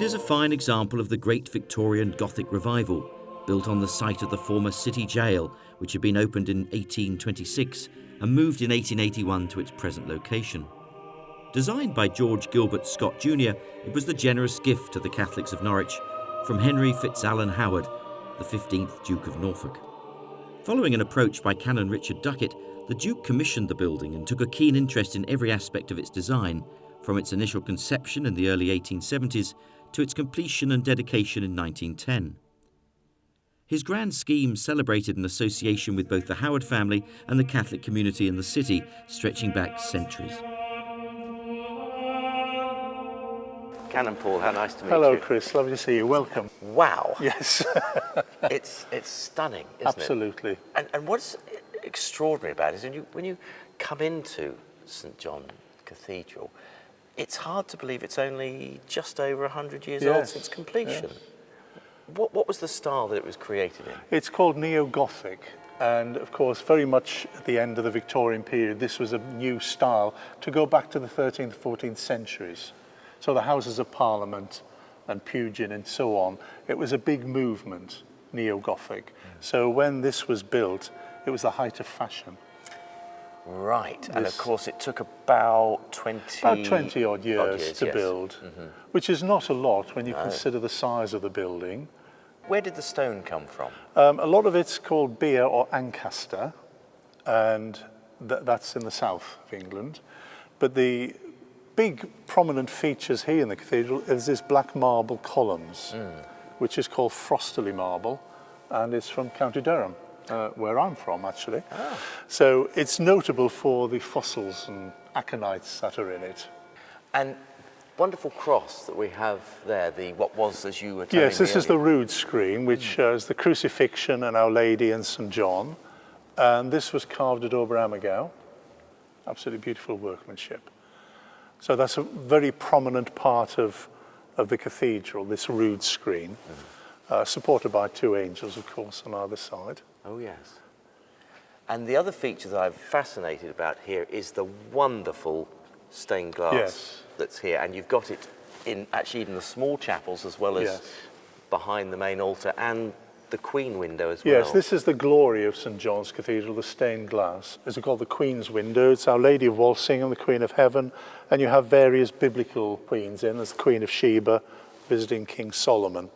It is a fine example of the great Victorian Gothic revival, built on the site of the former city jail, which had been opened in 1826 and moved in 1881 to its present location. Designed by George Gilbert Scott Jr., it was the generous gift to the Catholics of Norwich from Henry FitzAlan Howard, the 15th Duke of Norfolk. Following an approach by Canon Richard Duckett, the Duke commissioned the building and took a keen interest in every aspect of its design, from its initial conception in the early 1870s to its completion and dedication in 1910. His grand scheme celebrated an association with both the Howard family and the Catholic community in the city, stretching back centuries. Canon Paul, how nice to meet you. Hello, Chris. Lovely to see you. Welcome. Wow. Yes. It's stunning, isn't Absolutely. it? And what's extraordinary about it is when you come into St John Cathedral, it's hard to believe it's only just over 100 years old since completion. Yes. What was the style that it was created in? It's called Neo-Gothic, and of course very much at the end of the Victorian period this was a new style to go back to the 13th, 14th centuries. So the Houses of Parliament and Pugin and so on, it was a big movement, Neo-Gothic. So when this was built, it was the height of fashion. Right, and of course it took about 20 odd years to build, which is not a lot when you consider the size of the building. Where did the stone come from? A lot of it's called Beer or Ancaster, and that's in the south of England. But the big prominent features here in the cathedral is this black marble columns, which is called Frosterley marble, and it's from County Durham, where I'm from actually. So it's notable for the fossils and aconites that are in it. And wonderful cross that we have there, what was, as you were telling me. Yes, this is the rood screen, which shows the crucifixion and Our Lady and St John. And this was carved at Oberammergau. Absolutely beautiful workmanship. So that's a very prominent part of the cathedral, this rood screen, supported by two angels, of course, on either side. Oh, yes. And the other feature that I'm fascinated about here is the wonderful stained glass that's here. And you've got it in actually even the small chapels as well as behind the main altar and the Queen window as well. Yes, this is the glory of St John's Cathedral, the stained glass. It's called the Queen's window. It's Our Lady of Walsingham, the Queen of Heaven, and you have various biblical queens in. There's the Queen of Sheba visiting King Solomon.